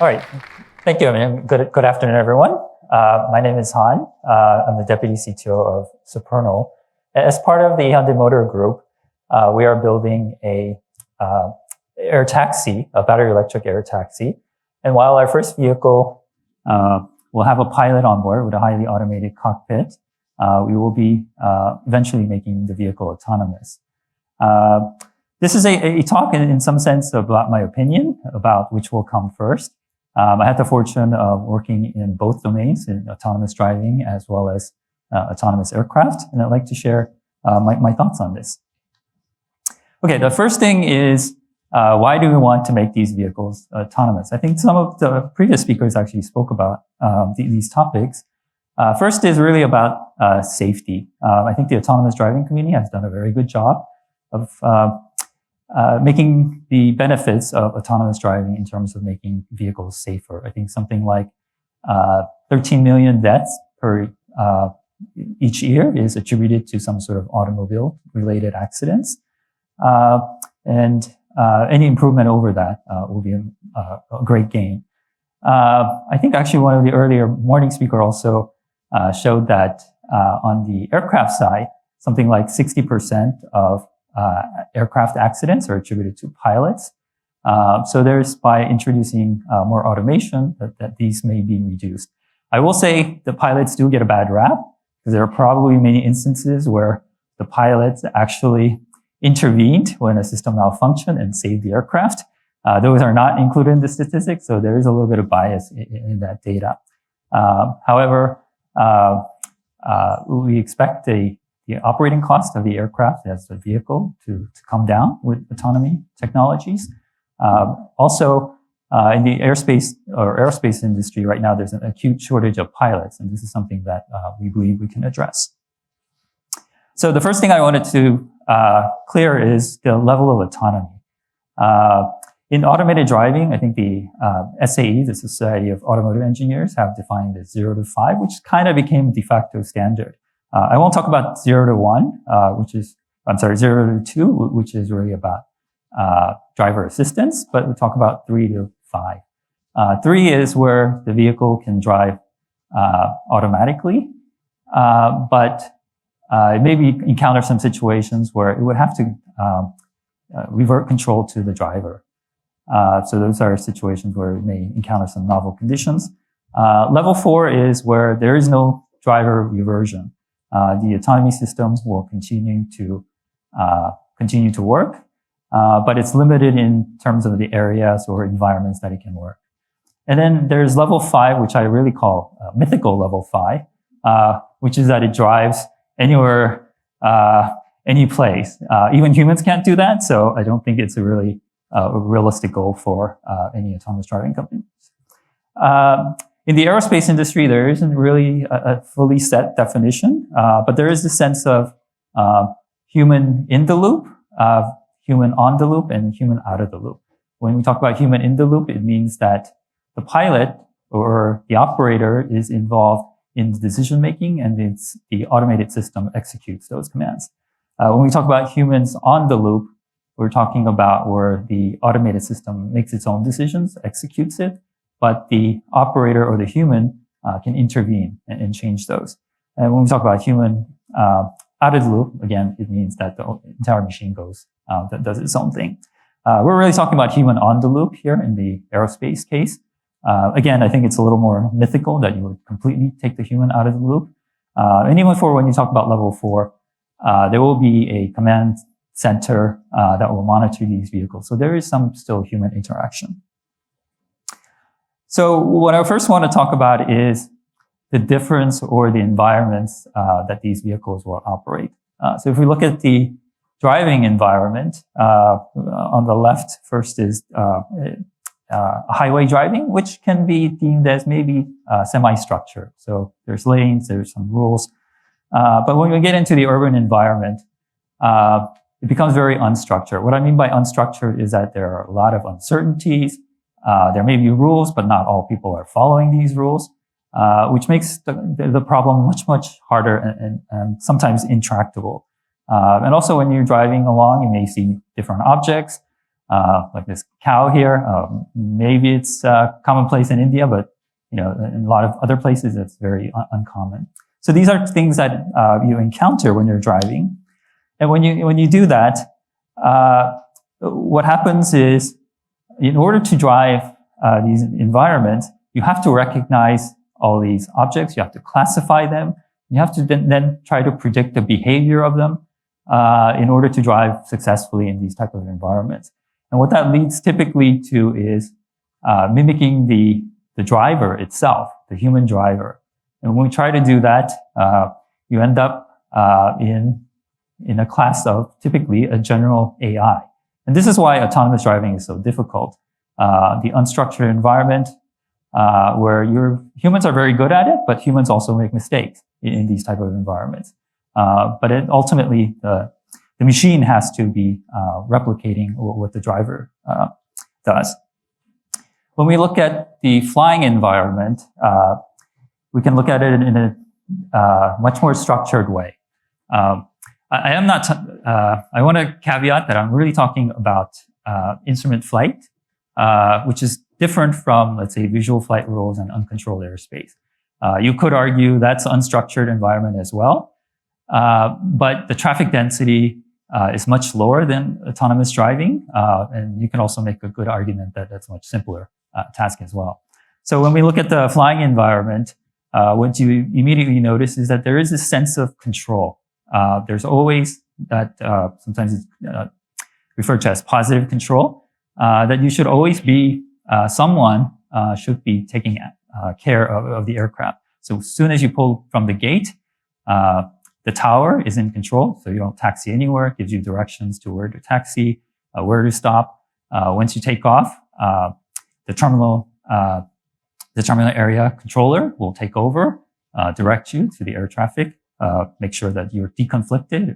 All right. Thank you. Good afternoon, everyone. My name is Han. I'm the Deputy CTO of Supernal. As part of the Hyundai Motor Group, we are building a air taxi, a battery electric air taxi. And while our first vehicle will have a pilot on board with a highly automated cockpit, we will be eventually making the vehicle autonomous. This is a talk in some sense about my opinion about which will come first. I had the fortune of working in both domains, in autonomous driving as well as autonomous aircraft, and I'd like to share my thoughts on this. Okay, the first thing is, why do we want to make these vehicles autonomous? I think some of the previous speakers actually spoke about these topics. First is really about safety. I think the autonomous driving community has done a very good job of making the benefits of autonomous driving in terms of making vehicles safer. I think something like 13 million deaths per each year is attributed to some sort of automobile-related accidents. And any improvement over that will be a great gain. I think actually one of the earlier morning speakers also showed that on the aircraft side, something like 60% of aircraft accidents are attributed to pilots. So there's, by introducing more automation, that these may be reduced. I will say the pilots do get a bad rap, because there are probably many instances where the pilots actually intervened when a system malfunctioned and saved the aircraft. Those are not included in the statistics, so there is a little bit of bias in that data. However, we expect the operating cost of the aircraft as a vehicle to come down with autonomy technologies. Also, in the aerospace industry right now, there's an acute shortage of pilots, and this is something that we believe we can address. So the first thing I wanted to clear is the level of autonomy. In automated driving, I think the SAE, the Society of Automotive Engineers, have defined as 0 to 5, which kind of became de facto standard. I won't talk about 0 to 1, 0 to 2, which is really about driver assistance, but we'll talk about 3 to 5. 3 is where the vehicle can drive automatically, but it maybe encounter some situations where it would have to revert control to the driver. So those are situations where it may encounter some novel conditions. Level 4 is where there is no driver reversion. The autonomy system will continue to work, but it's limited in terms of the areas or environments that it can work. And then there's level 5, which I really call mythical level 5, which is that it drives anywhere, any place. Even humans can't do that, so I don't think it's a really a realistic goal for any autonomous driving companies. In the aerospace industry, there isn't really a fully set definition, but there is the sense of human in the loop, human on the loop, and human out of the loop. When we talk about human in the loop, it means that the pilot or the operator is involved in the decision making, and the automated system executes those commands. When we talk about humans on the loop, we're talking about where the automated system makes its own decisions, executes it, but the operator or the human can intervene and change those. And when we talk about human out of the loop, again, it means that the entire machine that does its own thing. We're really talking about human on the loop here in the aerospace case. Again, I think it's a little more mythical that you would completely take the human out of the loop. And even for when you talk about level 4, there will be a command center that will monitor these vehicles. So there is some still human interaction. So what I first want to talk about is the difference or the environments that these vehicles will operate. So if we look at the driving environment, on the left first is highway driving, which can be deemed as maybe semi-structured. So there's lanes, there's some rules. But when we get into the urban environment, it becomes very unstructured. What I mean by unstructured is that there are a lot of uncertainties. There may be rules, but not all people are following these rules, which makes the problem much, much harder and sometimes intractable. And also when you're driving along, you may see different objects. like this cow here. Maybe it's commonplace in India, but in a lot of other places, it's very uncommon. So these are things that you encounter when you're driving. And when you do that, what happens is, in order to drive these environments, you have to recognize all these objects. You have to classify them. You have to then try to predict the behavior of them in order to drive successfully in these type of environments. And what that leads typically to is mimicking the driver itself, the human driver. And when we try to do that, you end up in a class of typically a general AI. And this is why autonomous driving is so difficult. The unstructured environment, where humans are very good at it, but humans also make mistakes in these type of environments. But ultimately, the machine has to be replicating what the driver does. When we look at the flying environment, we can look at it in a much more structured way. I want to caveat that I'm really talking about instrument flight, which is different from, let's say, visual flight rules and uncontrolled airspace. You could argue that's unstructured environment as well, but the traffic density is much lower than autonomous driving, and you can also make a good argument that that's a much simpler task as well. So when we look at the flying environment, what you immediately notice is that there is this sense of control. There's always that, sometimes it's referred to as positive control, that you should always be, someone should be taking care of the aircraft. So as soon as you pull from the gate, the tower is in control, so you don't taxi anywhere. It gives you directions to where to taxi, where to stop. Once you take off, the terminal area controller will take over, direct you to the air traffic, make sure that you're deconflicted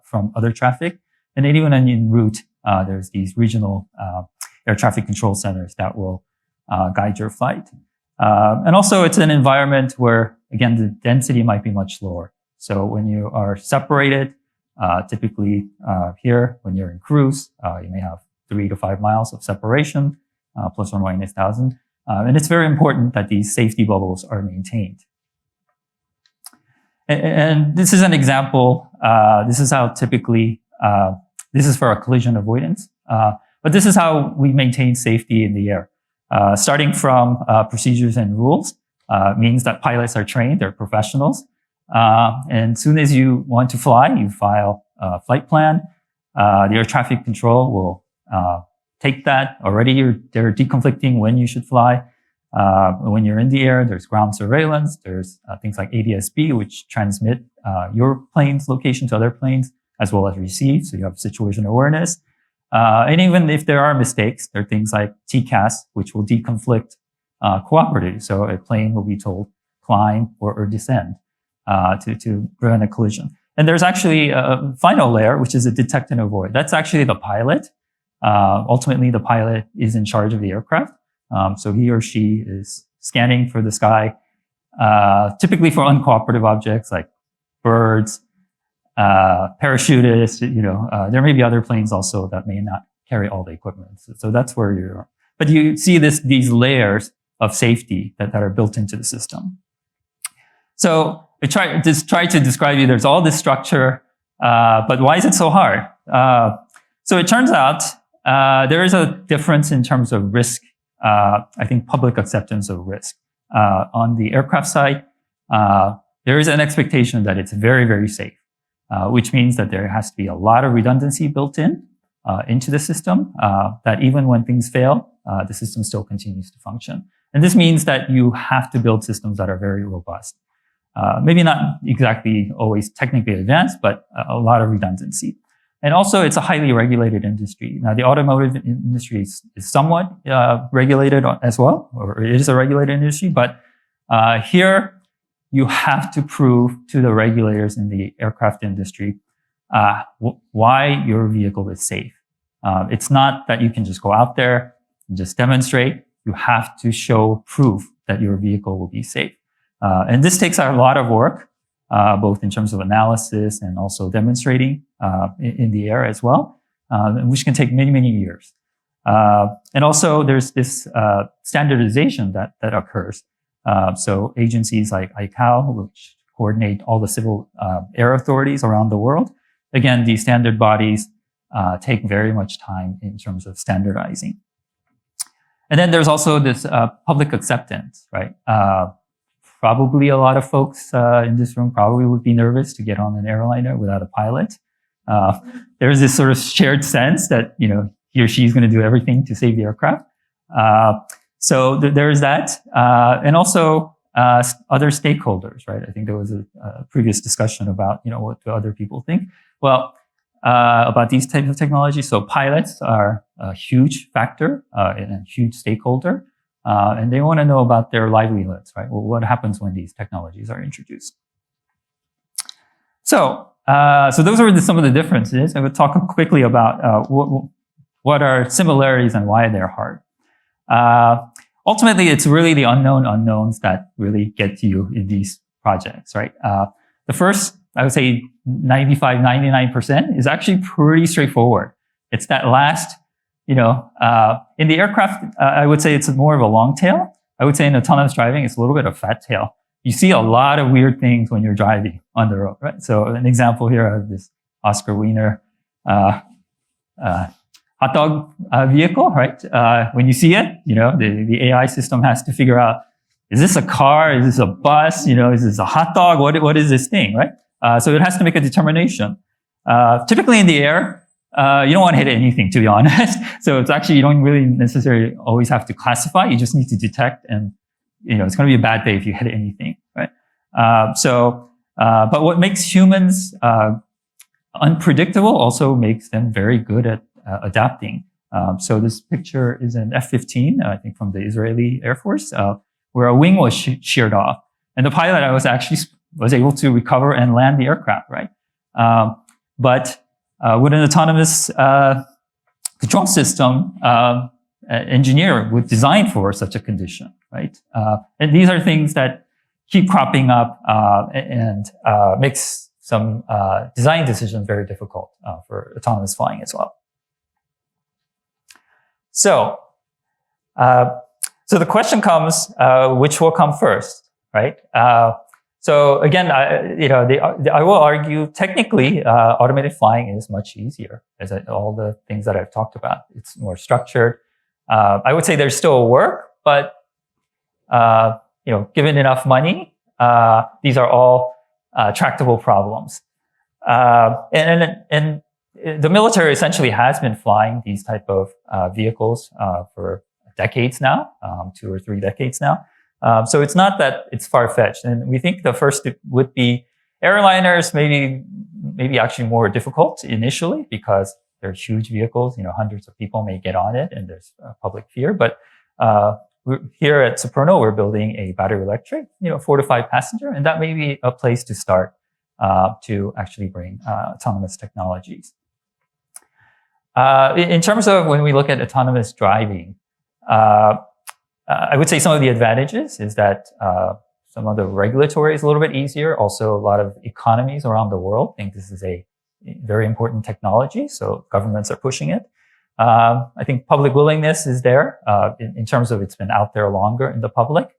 from other traffic. And then even en route, there's these regional air traffic control centers that will guide your flight. And also it's an environment where, again, the density might be much lower. So when you are separated, typically here, when you're in cruise, you may have 3 to 5 miles of separation, plus or minus 1,000. And it's very important that these safety bubbles are maintained. And this is an example. This is how typically, this is for a collision avoidance. But this is how we maintain safety in the air. Starting from procedures and rules, means that pilots are trained, they're professionals. And as soon as you want to fly, you file a flight plan. The air traffic control will take that. Already they're deconflicting when you should fly. When you're in the air, there's ground surveillance. There's things like ADS-B, which transmit your plane's location to other planes, as well as receive. So you have situation awareness. And even if there are mistakes, there are things like TCAS, which will deconflict cooperatively. So a plane will be told climb or descend to prevent a collision. And there's actually a final layer, which is a detect and avoid. That's actually the pilot. Ultimately, the pilot is in charge of the aircraft. So he or she is scanning for the sky, typically for uncooperative objects like birds, parachutists. There may be other planes also that may not carry all the equipment. So that's where you're. But you see these layers of safety that are built into the system. So I try to describe you. There's all this structure, but why is it so hard? So it turns out there is a difference in terms of risk. I think public acceptance of risk. On the aircraft side, there is an expectation that it's very, very safe, which means that there has to be a lot of redundancy built into the system, that even when things fail, the system still continues to function. And this means that you have to build systems that are very robust. Maybe not exactly always technically advanced, but a lot of redundancy. And also, it's a highly regulated industry. Now, the automotive industry is somewhat regulated as well, or it is a regulated industry. But here, you have to prove to the regulators in the aircraft industry why your vehicle is safe. It's not that you can just go out there and just demonstrate. You have to show proof that your vehicle will be safe. And this takes a lot of work, both in terms of analysis and also demonstrating in the air as well. which can take many, many years. And also there's this standardization that occurs. So agencies like ICAO, which coordinate all the civil air authorities around the world. Again, these standard bodies take very much time in terms of standardizing. And then there's also this public acceptance, right? Probably a lot of folks in this room probably would be nervous to get on an airliner without a pilot. There's this sort of shared sense that, you know, he or she is going to do everything to save the aircraft. So there's that. And also other stakeholders, right? I think there was a previous discussion about, you know, what do other people think? Well, about these types of technologies. So pilots are a huge factor and a huge stakeholder. And they want to know about their livelihoods, right? Well, what happens when these technologies are introduced? So those are some of the differences. I would talk quickly about what are similarities and why they're hard. Ultimately, it's really the unknown unknowns that really get you in these projects, right? The first, I would say 95, 99% is actually pretty straightforward. It's that last, you know, in the aircraft, I would say it's more of a long tail. I would say in autonomous driving, it's a little bit of fat tail. You see a lot of weird things when you're driving on the road, right? So an example here of this Oscar Wiener hot dog vehicle, right? When you see it, you know, the AI system has to figure out, is this a car? Is this a bus? You know, is this a hot dog? What is this thing, right? So it has to make a determination. Typically in the air, you don't want to hit anything, to be honest. So it's actually, you don't really necessarily always have to classify. You just need to detect, and, you know, it's going to be a bad day if you hit anything, right? But what makes humans unpredictable also makes them very good at adapting. So this picture is an F-15, I think from the Israeli Air Force, where a wing was sheared off. And the pilot was able to recover and land the aircraft, right? But with an autonomous control system, an engineer would design for such a condition, right? And these are things that keep cropping up and makes some design decisions very difficult for autonomous flying as well. So the question comes, which will come first, right? So again, I will argue technically, automated flying is much easier, as all the things that I've talked about. It's more structured. I would say there's still work, but given enough money, these are all tractable problems. And the military essentially has been flying these type of vehicles for decades now, 2 or 3 decades now. So it's not that it's far-fetched. And we think the first would be airliners, maybe actually more difficult initially because they're huge vehicles, hundreds of people may get on it and there's public fear. But here at Supernal, we're building a battery electric, 4 to 5 passenger, and that may be a place to start to actually bring autonomous technologies. In terms of when we look at autonomous driving, I would say some of the advantages is that some of the regulatory is a little bit easier. Also, a lot of economies around the world think this is a very important technology, so governments are pushing it. I think public willingness is there in terms of it's been out there longer in the public.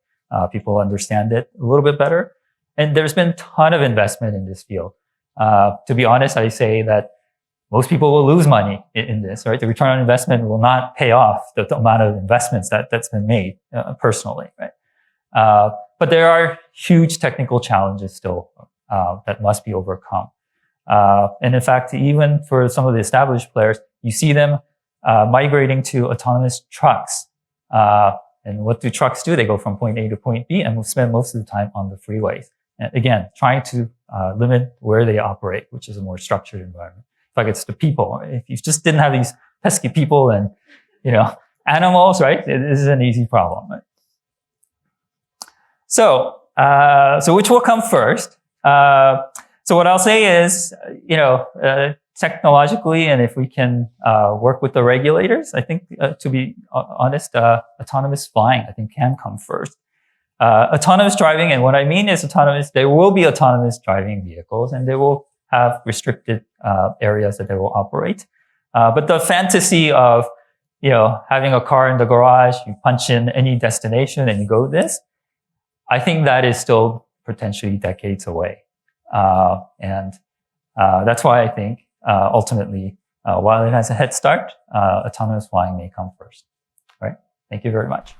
People understand it a little bit better. And there's been a ton of investment in this field. To be honest, I say that most people will lose money in this, right? The return on investment will not pay off the amount of investments that's been made personally, right? But there are huge technical challenges still that must be overcome. And in fact, even for some of the established players, you see them migrating to autonomous trucks. And what do trucks do? They go from point A to point B and will spend most of the time on the freeways. And again, trying to limit where they operate, which is a more structured environment. In fact, it's the people. If you just didn't have these pesky people and, animals, right? This is an easy problem, right? So which will come first? So what I'll say is, technologically, and if we can work with the regulators, I think, to be honest, autonomous flying, I think, can come first. Autonomous driving, and what I mean is there will be autonomous driving vehicles, and they will have restricted areas that they will operate. But the fantasy of, having a car in the garage, you punch in any destination and you go this, I think that is still potentially decades away. And that's why I think ultimately, while it has a head start, autonomous flying may come first. All right. Thank you very much.